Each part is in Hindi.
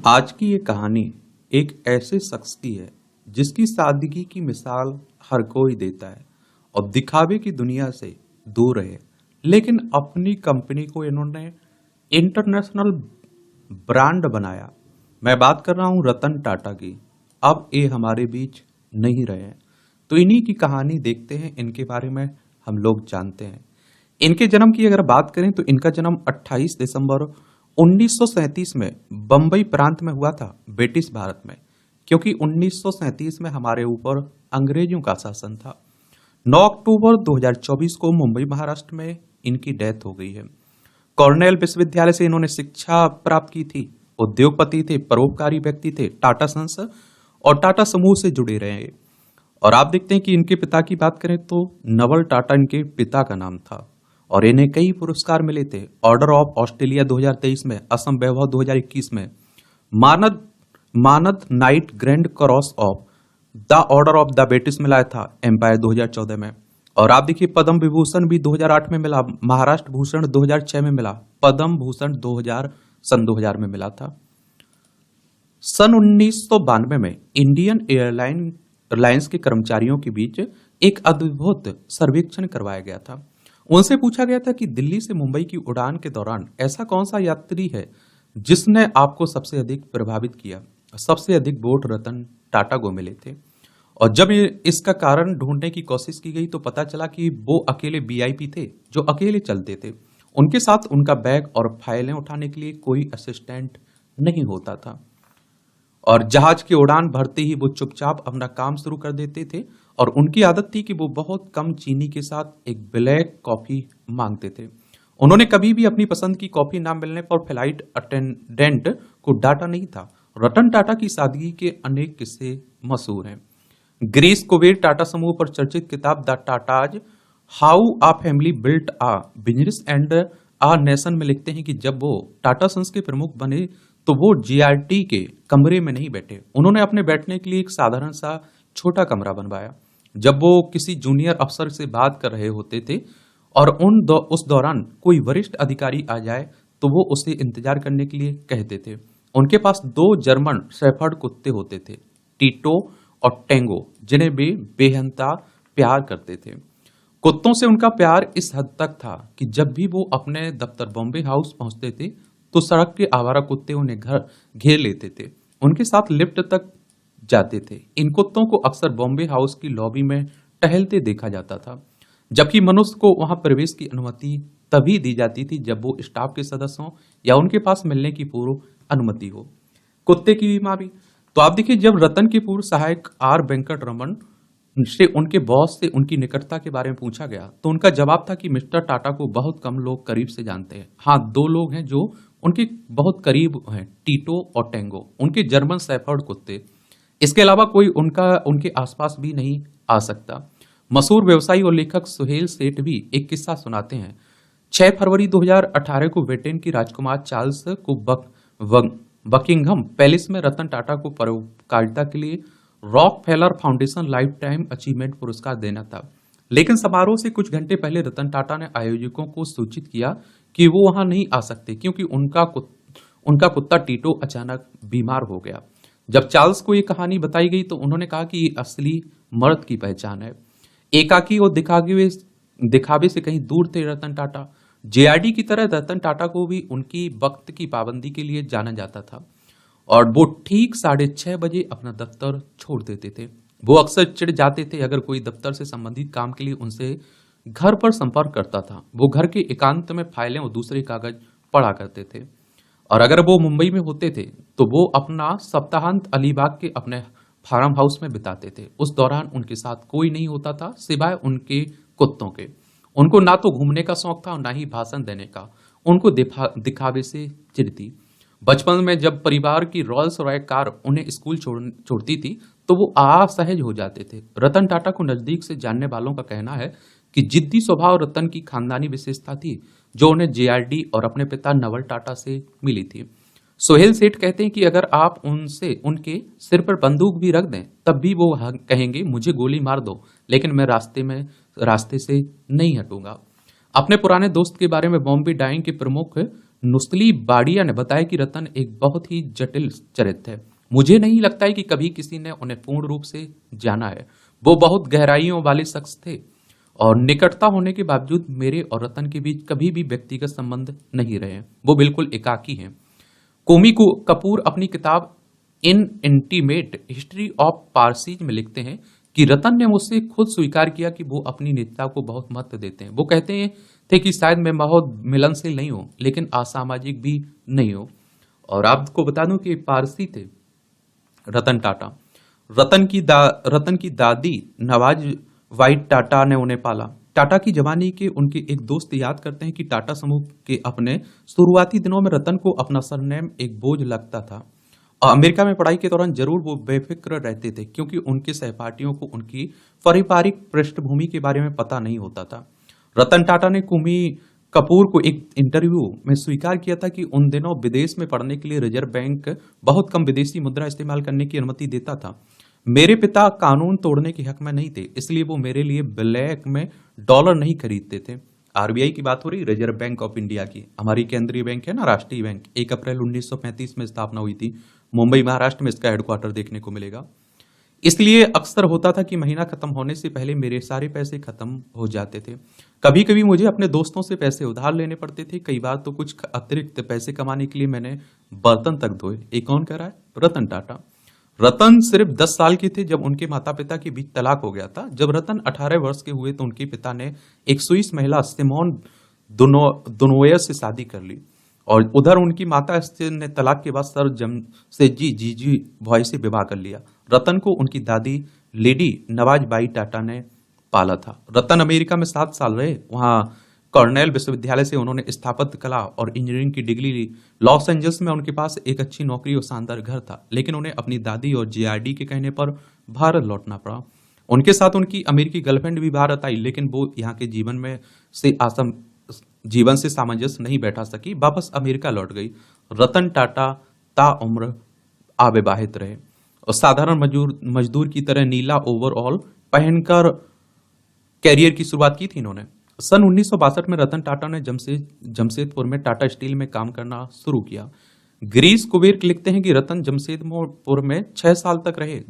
आज की ये कहानी एक ऐसे शख्स की है जिसकी सादगी की मिसाल हर कोई देता है और दिखावे की दुनिया से दूर है। लेकिन अपनी कंपनी को इन्होंने इंटरनेशनल ब्रांड बनाया। मैं बात कर रहा हूं रतन टाटा की। अब ये हमारे बीच नहीं रहे हैं, तो इन्हीं की कहानी देखते हैं, इनके बारे में हम लोग जानते हैं। इनके जन्म की अगर बात करें तो इनका जन्म 28 दिसंबर 1937 में बंबई प्रांत में हुआ था, ब्रिटिश भारत में, क्योंकि 1937 में हमारे ऊपर अंग्रेजों का शासन था। 9 अक्टूबर 2024 को मुंबई महाराष्ट्र में इनकी डेथ हो गई है। कॉर्नेल विश्वविद्यालय से इन्होंने शिक्षा प्राप्त की थी। उद्योगपति थे, परोपकारी व्यक्ति थे, टाटा सन्स और टाटा समूह से जुड़े रहे। और आप देखते हैं कि इनके पिता की बात करें तो नवल टाटा इनके पिता का नाम था और इन्हें कई पुरस्कार मिले थे। ऑर्डर ऑफ ऑस्ट्रेलिया 2023 में, असम वैभव 2021 में, मानद मानद night grand cross of the order of the British मिला था एम्पायर 2014 में। और आप देखिए पद्म विभूषण भी 2008 में मिला, महाराष्ट्र भूषण 2006 में मिला, पद्म भूषण 2000 में मिला था। सन 1992 में इंडियन एयरलाइंस के कर्मचारियों के बीच एक अद्भुत सर्वेक्षण करवाया गया था। उनसे पूछा गया था कि दिल्ली से मुंबई की उड़ान के दौरान ऐसा कौन सा यात्री है जिसने आपको सबसे अधिक प्रभावित किया। सबसे अधिक वोट रतन टाटा को मिले थे। और जब इसका कारण ढूंढने की कोशिश की गई तो पता चला कि वो अकेले वीआईपी थे जो अकेले चलते थे। उनके साथ उनका बैग और फाइलें उठाने के लिए कोई असिस्टेंट नहीं होता था। और जहाज की उड़ान भरते ही वो चुपचाप अपना काम शुरू कर देते थे। और उनकी आदत थी कि वो बहुत कम चीनी के साथ एक ब्लैक कॉफी मांगते थे। उन्होंने कभी भी अपनी पसंद की कॉफी ना मिलने पर फ्लाइट अटेंडेंट को डांटा नहीं था। रतन टाटा की सादगी के अनेक किस्से मशहूर हैं। ग्रीस कुबेर टाटा समूह पर चर्चित किताब the Tatas how a family built a business and a nation में लिखते हैं कि जब वो टाटा सन्स के प्रमुख बने तो वो जीआरटी के कमरे में नहीं बैठे। उन्होंने अपने बैठने के लिए एक साधारण सा छोटा कमरा बनवाया। जब वो किसी जूनियर अफसर से बात कर रहे होते थे और उस दौरान कोई वरिष्ठ अधिकारी आ जाए तो वो उसे इंतजार करने के लिए कहते थे। उनके पास 2 जर्मन शेफर्ड कुत्ते होते थे, टीटो और टेंगो, जिन्हें वे बेहंता प्यार करते थे। कुत्तों से उनका प्यार इस हद तक था कि जब भी वो अपने दफ्तर बॉम्बे हाउस पहुंचते थे तो सड़क के आवारा कुत्ते उन्हें घर घेर लेते थे, उनके साथ लिफ्ट तक जाते थे। इन कुत्तों को अक्सर बॉम्बे हाउस की लॉबी में टहलते देखा जाता था, जबकि मनुष्य को वहां प्रवेश की अनुमति तभी दी जाती थी जब वो स्टाफ के सदस्यों या उनके पास मिलने की पूर्व अनुमति हो। कुत्ते की बीमारी तो आप देखिए, जब रतन के पूर्व सहायक आर वेंकट रमन से उनके बॉस से उनकी निकटता के बारे में पूछा गया तो उनका जवाब था कि मिस्टर टाटा को बहुत कम लोग करीब से जानते हैं। हाँ, 2 लोग हैं जो उनके बहुत करीब हैं, टीटो और टेंगो, उनके जर्मन शेफर्ड कुत्ते। इसके अलावा कोई उनके आसपास भी नहीं आ सकता। मशहूर व्यवसायी और लेखक सुहेल सेठ भी एक किस्सा सुनाते हैं। 6 फरवरी 2018 को ब्रिटेन की राजकुमार चार्ल्स को बकिंघम पैलेस में रतन टाटा को परोपकारिता के लिए Rockefeller foundation life time achievement पुरस्कार देना था। लेकिन समारोह से कुछ घंटे पहले रतन टाटा ने आयोजकों को सूचित किया कि वो वहां नहीं आ सकते क्योंकि उनका कुत्ता टीटो अचानक बीमार हो गया। जब चार्ल्स को ये कहानी बताई गई तो उन्होंने कहा कि ये असली मर्द की पहचान है। एकाकी और दिखावे से कहीं दूर थे रतन टाटा। जेआरडी की तरह रतन टाटा को भी उनकी वक्त की पाबंदी के लिए जाना जाता था और वो ठीक 6:30 बजे अपना दफ्तर छोड़ देते थे। वो अक्सर चिढ़ जाते थे अगर कोई दफ्तर से संबंधित काम के लिए उनसे घर पर संपर्क करता था। वो घर के एकांत में फाइलें और दूसरे कागज पढ़ा करते थे। और अगर वो मुंबई में होते थे तो वो अपना सप्ताहांत अलीबाग के अपने फार्म हाउस में बिताते थे। उस दौरान उनके साथ कोई नहीं होता था सिवाय उनके कुत्तों के। उनको ना तो घूमने का शौक था और ना ही भाषण देने का। उनको दिखावे से चिढ़ थी। बचपन में जब परिवार की रॉयल्स रॉय कार उन्हें स्कूल छोड़ती थी तो वो असहज हो जाते थे। रतन टाटा को नजदीक से जानने वालों का कहना है कि जिद्दी स्वभाव रतन की खानदानी विशेषता थी जो उन्हें जेआरडी और अपने पिता नवल टाटा से मिली थी। सोहेल सेठ कहते हैं कि अगर आप उनके सिर पर बंदूक भी रख दें तब भी वो कहेंगे मुझे गोली मार दो, लेकिन मैं रास्ते से नहीं हटूंगा। अपने पुराने दोस्त के बारे में बॉम्बे डाइंग के प्रमुख नुस्ली बाड़िया ने बताया कि रतन एक बहुत ही जटिल चरित्र है। मुझे नहीं लगता है कि कभी किसी ने उन्हें पूर्ण रूप से जाना है। वो बहुत गहराइयों वाले शख्स थे और निकटता होने के बावजूद मेरे और रतन के बीच कभी भी व्यक्तिगत संबंध नहीं रहे। वो बिल्कुल एकाकी हैं। कोमी कपूर अपनी किताब इन इंटीमेट हिस्ट्री ऑफ पारसीज में लिखते हैं कि रतन ने मुझसे खुद स्वीकार किया कि वो अपनी नेता को बहुत महत्व देते हैं। वो कहते हैं थे कि शायद मैं बहुत मिलनशील नहीं हूं, लेकिन असामाजिक भी नहीं हूं। और आपको बता दूं कि पारसी थे रतन टाटा। रतन की दादी नवाज वाइट टाटा ने उन्हें पाला। टाटा की जवानी के उनके एक दोस्त याद करते हैं कि टाटा समूह के अपने शुरुआती दिनों में रतन को अपना सरनेम एक बोझ लगता था। अमेरिका में पढ़ाई के दौरान जरूर वो बेफिक्र रहते थे, क्योंकि उनके सहपाठियों को उनकी पारिवारिक पृष्ठभूमि के बारे में पता नहीं होता था। रतन टाटा ने कुमी कपूर को एक इंटरव्यू में स्वीकार किया था कि उन दिनों विदेश में पढ़ने के लिए रिजर्व बैंक बहुत कम विदेशी मुद्रा इस्तेमाल करने की अनुमति देता था। मेरे पिता कानून तोड़ने के हक में नहीं थे, इसलिए वो मेरे लिए ब्लैक में डॉलर नहीं खरीदते थे। आरबीआई की बात हो रही, रिजर्व बैंक ऑफ इंडिया की। हमारी केंद्रीय बैंक है ना, राष्ट्रीय बैंक, 1 अप्रैल 1935 में स्थापना हुई थी। मुंबई महाराष्ट्र में इसका हेडक्वार्टर देखने को मिलेगा। इसलिए अक्सर होता था कि महीना खत्म होने से पहले मेरे सारे पैसे खत्म हो जाते थे। कभी कभी मुझे अपने दोस्तों से पैसे उधार लेने पड़ते थे। कई बार तो कुछ अतिरिक्त पैसे कमाने के लिए मैंने बर्तन तक धोए। ये कौन कह रहा है? रतन टाटा। रतन सिर्फ 10 साल के थे जब उनके माता पिता के बीच तलाक हो गया था। जब रतन 18 वर्ष के हुए तो उनके पिता ने एक स्विस महिला सिमोन दुनोयर से शादी कर ली, और उधर उनकी माता ने तलाक के बाद सर जम से जी भॉय से विवाह कर लिया। रतन को उनकी दादी लेडी नवाज बाई टाटा ने पाला था। रतन अमेरिका में 7 साल रहे। वहां कॉर्नेल विश्वविद्यालय से उन्होंने स्थापत्य कला और इंजीनियरिंग की डिग्री ली। लॉस एंजल्स में उनके पास एक अच्छी नौकरी और शानदार घर था, लेकिन उन्हें अपनी दादी और जीआरडी के कहने पर भारत लौटना पड़ा। उनके साथ उनकी अमेरिकी गर्लफ्रेंड भी भारत आई, लेकिन वो यहाँ के जीवन से सामंजस्य नहीं बैठा सकी, वापस अमेरिका लौट गई। रतन टाटा ताउम्र अविवाहित रहे और साधारण मजदूर की तरह नीला ओवरऑल पहनकर कैरियर की शुरुआत की थी इन्होंने। सन 1962 में रतन टाटा ने जमशेदपुर में टाटा स्टील में काम करना शुरू किया। गिरीश कुबेर लिखते हैं कि रतन जमशेदपुर में 6 साल तक रहे,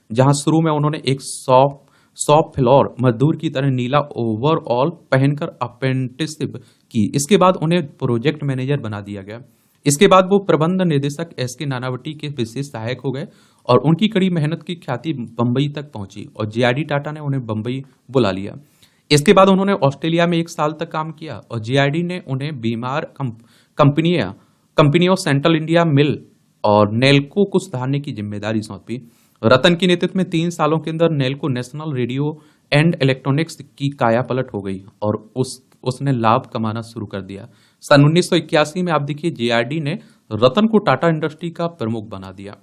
जहां शुरू में उन्होंने एक शॉप फ्लोर मजदूर की तरह नीला ओवरऑल पहनकर अप्रेंटिसशिप की। इसके बाद उन्हें प्रोजेक्ट मैनेजर बना दिया गया। इसके बाद वो प्रबंध निदेशक एसके नानावटी के विशेष सहायक हो गए और उनकी कड़ी मेहनत की ख्याति बंबई तक पहुंची और जेआरडी टाटा ने उन्हें बंबई बुला लिया। इसके बाद उन्होंने ऑस्ट्रेलिया में 1 साल तक काम किया और जेआरडी ने उन्हें बीमार कंपनियों सेंट्रल इंडिया मिल और नेल्को को सुधारने की जिम्मेदारी सौंपी। रतन के नेतृत्व में 3 सालों के अंदर Nelco national radio and electronics की काया पलट हो गई और उसने लाभ कमाना शुरू कर दिया। सन 1981 में आप देखिए जेआरडी ने रतन को टाटा इंडस्ट्री का प्रमुख बना दिया।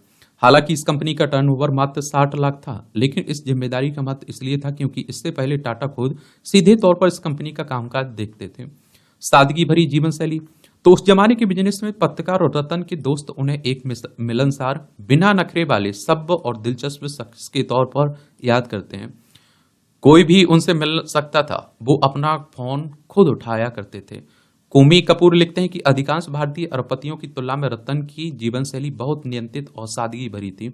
हालांकि इस कंपनी का टर्नओवर मात्र 60 लाख था, लेकिन इस जिम्मेदारी का महत्व इसलिए था क्योंकि इससे पहले टाटा खुद सीधे तौर पर इस कंपनी का कामकाज देखते थे। सादगी भरी जीवन शैली। तो उस जमाने के बिजनेस में पत्रकार और रतन के दोस्त उन्हें एक मिलनसार, बिना नखरे वाले, सभ्य और दिलचस्प शख्स के तौर पर याद करते हैं। कोई भी उनसे मिल सकता था, वो अपना फोन खुद उठाया करते थे। कोमी कपूर लिखते हैं कि अधिकांश भारतीय अरबपतियों की तुलना में रतन की जीवन शैली बहुत नियंत्रित और सादगी भरी थी।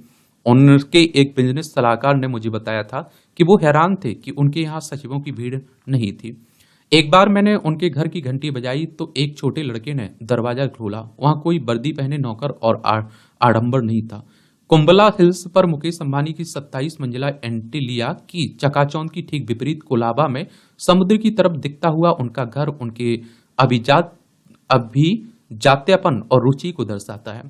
उनके एक बिजनेस सलाहकार ने मुझे बताया था कि वो हैरान थे कि उनके यहाँ सचिवों की भीड़ नहीं थी। एक बार मैंने उनके घर की घंटी बजाई तो एक छोटे लड़के ने दरवाजा खोला। वहां कोई वर्दी पहने नौकर और आडंबर नहीं था। कुंबला हिल्स पर मुकेश अंबानी की 27 मंजिला एंटीलिया की चकाचौंध की ठीक विपरीत कोलाबा में समुद्र की तरफ दिखता हुआ उनका घर उनके अभिजात्यपन और रुचि को दर्शाता है।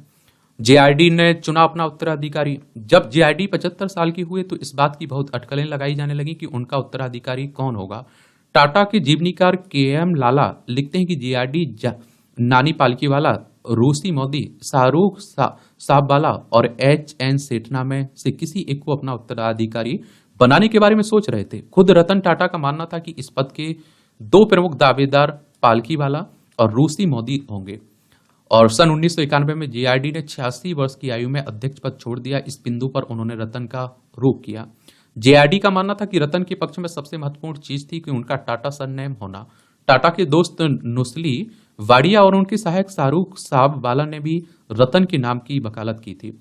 जेआरडी ने चुना अपना उत्तराधिकारी। जब जेआरडी 75 साल के हुए तो इस बात की बहुत अटकलें लगाई जाने लगी कि उनका उत्तराधिकारी कौन होगा। टाटा के जीवनीकार केएम लाला लिखते हैं कि जेआरडी नानी पालकीवाला, रूसी मोदी, शाहरुख साहबवाला और एचएन सेठना में से किसी एक को अपना उत्तराधिकारी बनाने के बारे में सोच रहे थे। खुद रतन टाटा का मानना था कि इस पद के 2 प्रमुख दावेदार पालकीवाला और रूसी मोदी होंगे। और सन 1991 में जेआरडी ने 86 वर्ष की आयु में अध्यक्ष पद छोड़ दिया। इस बिंदु पर उन्होंने रतन का रोक किया। जेआरडी का मानना था कि रतन के पक्ष में सबसे महत्वपूर्ण चीज थी कि उनका टाटा सरनेम होना। टाटा के दोस्त नुस्ली वाडिया और उनके सहायक शाहरुख साहब वाला ने भी रतन के नाम की वकालत की थी।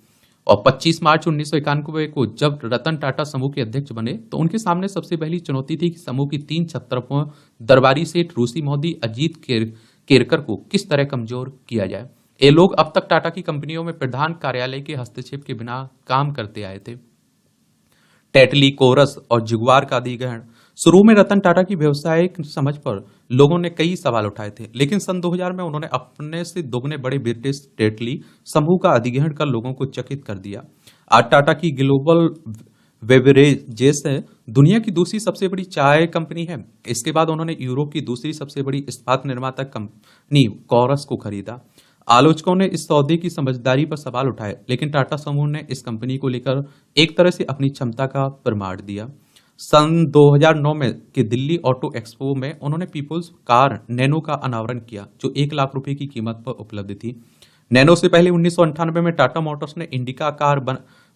और 25 मार्च 1991 को जब रतन टाटा समूह के अध्यक्ष बने तो उनके सामने सबसे पहली चुनौती थी कि समूह की 3 छत्रपों दरबारी सेठ रूसी मोदी अजीत केरकर को किस तरह कमजोर किया जाए। ये लोग अब तक टाटा की कंपनियों में प्रधान कार्यालय के हस्तक्षेप के बिना काम करते आए थे। टेटली, कोरस और जुगवार का अधिग्रहण। शुरू में रतन टाटा की व्यवसायिक समझ पर लोगों ने कई सवाल उठाए थे, लेकिन सन 2000 में उन्होंने अपने से दोगुने बड़े ब्रिटिश टेटली समूह का अधिग्रहण कर लोगों को चकित कर दिया। आज टाटा की ग्लोबल बेवरेजेस दुनिया की दूसरी सबसे बड़ी चाय कंपनी है। इसके बाद उन्होंने यूरोप की दूसरी सबसे बड़ी इस्पात निर्माता कंपनी कोरस को खरीदा। आलोचकों ने इस सौदे की समझदारी पर सवाल उठाए, लेकिन टाटा समूह ने इस कंपनी को लेकर एक तरह से अपनी क्षमता का प्रमाण दिया। सन 2009 में के दिल्ली ऑटो एक्सपो में उन्होंने पीपुल्स कार नैनो का अनावरण किया, जो 1 लाख रुपए की कीमत पर उपलब्ध थी। नैनो से पहले 1998 में टाटा मोटर्स ने इंडिका कार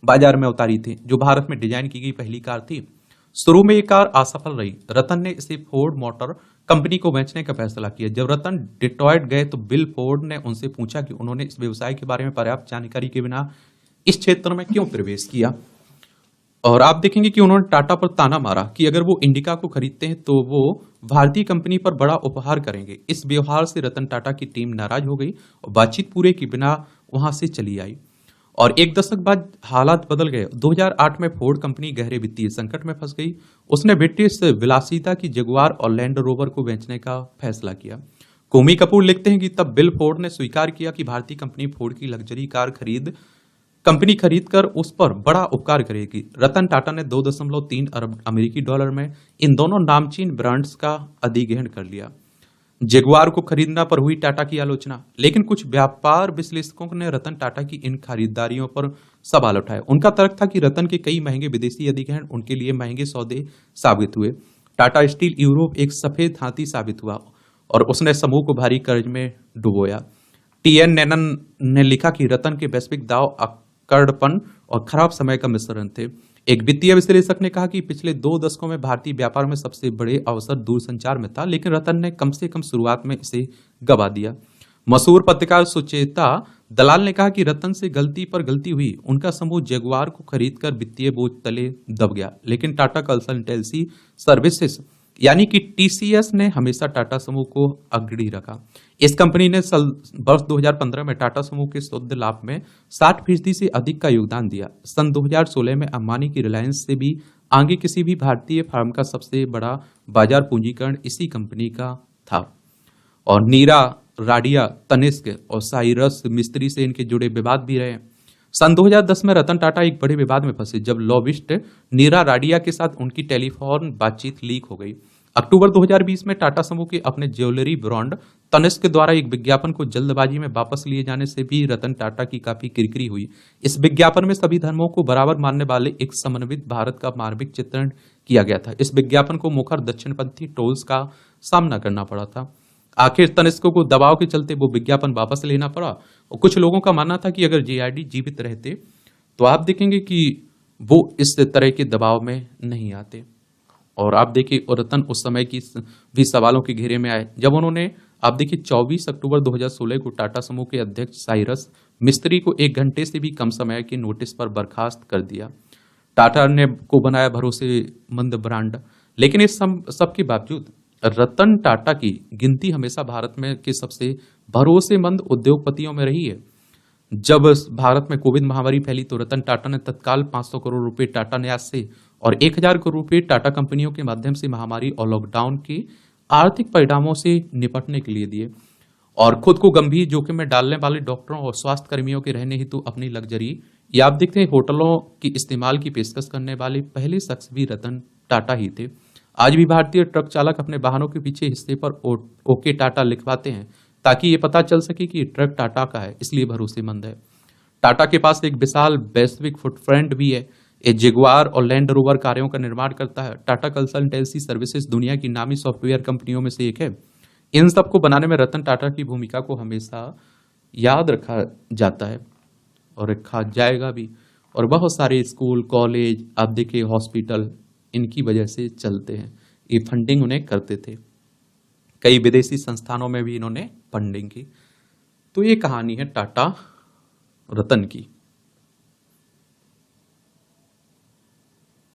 बाजार में उतारी थी, जो भारत में डिजाइन की गई पहली कार थी। शुरू में ये कार असफल रही। रतन ने इसे फोर्ड मोटर कंपनी को बेचने का फैसला किया। जब रतन डिट्रॉयट गए तो बिल फोर्ड ने उनसे पूछा कि उन्होंने इस व्यवसाय के बारे में पर्याप्त जानकारी के बिना इस क्षेत्र में क्यों प्रवेश किया। और आप देखेंगे कि उन्होंने टाटा पर ताना मारा कि अगर वो इंडिका को खरीदते हैं तो वो भारतीय कंपनी पर बड़ा उपहार करेंगे। इस व्यवहार से रतन टाटा की टीम नाराज हो गई और बातचीत पूरे के बिना वहां से चली आई। और एक दशक बाद हालात बदल गए। 2008 में फोर्ड कंपनी गहरे वित्तीय संकट में फंस गई। उसने ब्रिटिश विलासिता की जगुआर और लैंड रोवर को बेचने का फैसला किया। कोमी कपूर लिखते हैं कि तब बिल फोर्ड ने स्वीकार किया कि भारतीय कंपनी फोर्ड की लग्जरी कार खरीद कर उस पर बड़ा उपकार करेगी। रतन टाटा ने 2.3 अरब अमेरिकी डॉलर में इन दोनों नामचीन ब्रांड्स का अधिग्रहण कर लिया। जगुआर को खरीदना पर हुई टाटा की आलोचना, लेकिन कुछ व्यापार विश्लेषकों ने रतन टाटा की इन खरीदारियों पर सवाल उठाए। उनका तर्क था कि रतन के कई महंगे विदेशी अधिग्रहण उनके लिए महंगे सौदे साबित हुए। टाटा स्टील यूरोप एक सफेद हाथी साबित हुआ और उसने समूह को भारी कर्ज में डुबोया। टीएन नैनन ने लिखा कि रतन के वैश्विक दाव अकड़पन और खराब समय का मिश्रण थे। एक वित्तीय विश्लेषक ने कहा कि पिछले 2 दशकों में भारतीय व्यापार में सबसे बड़े अवसर दूरसंचार में था, लेकिन रतन ने कम से कम शुरुआत में इसे गवा दिया। मशहूर पत्रकार सुचेता दलाल ने कहा कि रतन से गलती पर गलती हुई। उनका समूह जगुआर को खरीदकर वित्तीय बोझ तले दब गया, लेकिन टाटा कंसल्टेंसी सर्विसेज यानी कि टीसीएस ने हमेशा टाटा समूह को अग्रणी रखा। इस कंपनी ने वर्ष 2015 में टाटा समूह के शुद्ध लाभ में 60% से अधिक का योगदान दिया। सन 2016 में अंबानी की रिलायंस से भी आगे किसी भी भारतीय फर्म का सबसे बड़ा बाजार पूंजीकरण इसी कंपनी का था। और नीरा, राडिया, तनिष्क और साइरस मिस्त्री से इनके जुड़े विवाद भी रहे। सन 2010 में रतन टाटा एक बड़े विवाद में फंसे जब लॉबिस्ट नीरा राडिया के साथ उनकी टेलीफोन बातचीत लीक हो गई। अक्टूबर 2020 में टाटा समूह के अपने ज्वेलरी ब्रांड तनिष्क द्वारा एक विज्ञापन को जल्दबाजी में वापस लिए जाने से भी रतन टाटा की काफी किरकिरी हुई। इस विज्ञापन में सभी धर्मों को बराबर मानने वाले एक समन्वित भारत का मार्मिक चित्रण किया गया था। इस विज्ञापन को मुखर दक्षिणपंथी ट्रोल्स का सामना करना पड़ा था। आखिर तनिष्क को दबाव के चलते वो विज्ञापन वापस लेना पड़ा और कुछ लोगों का मानना था कि अगर जेआरडी जीवित रहते तो आप देखेंगे कि वो इस तरह के दबाव में नहीं आते। और आप देखिए रतन उस समय की भी सवालों के घेरे में आए जब उन्होंने आप देखिए 24 अक्टूबर 2016 को टाटा समूह के अध्यक्ष साइरस मिस्त्री को 1 घंटे से भी कम समय के नोटिस पर बर्खास्त कर दिया। टाटा ने को बनाया भरोसेमंद ब्रांड, लेकिन इस सब के बावजूद रतन टाटा की गिनती हमेशा भारत में के सबसे भरोसेमंद उद्योगपतियों में रही है। जब भारत में कोविड महामारी फैली तो रतन टाटा ने तत्काल 500 करोड़ रुपए टाटा न्यास से और 1000 करोड़ रुपए टाटा कंपनियों के माध्यम से महामारी और लॉकडाउन के आर्थिक परिणामों से निपटने के लिए दिए और खुद को गंभीर जोखिम में डालने वाले डॉक्टरों और स्वास्थ्य कर्मियों के रहने हेतु अपनी लग्जरी या आप देखते हैं होटलों की इस्तेमाल की पेशकश करने वाले पहले शख्स भी रतन टाटा ही थे। आज भी भारतीय ट्रक चालक अपने वाहनों के पीछे हिस्से पर ओके टाटा लिखवाते हैं ताकि ये पता चल सके कि ट्रक टाटा का है, इसलिए भरोसेमंद है। टाटा के पास एक विशाल वैश्विक फुटप्रिंट भी है। ये जगुआर और लैंड रोवर कारों का निर्माण करता है। टाटा कंसल्टेंसी सर्विसेज दुनिया की नामी सॉफ्टवेयर कंपनियों में से एक है। इन सब को बनाने में रतन टाटा की भूमिका को हमेशा याद रखा जाता है और रखा जाएगा भी। और बहुत सारे स्कूल, कॉलेज, आप देखिए हॉस्पिटल इनकी वजह से चलते हैं। ये फंडिंग उन्हें करते थे। कई विदेशी संस्थानों में भी इन्होंने फंडिंग की। तो ये कहानी है टाटा रतन की।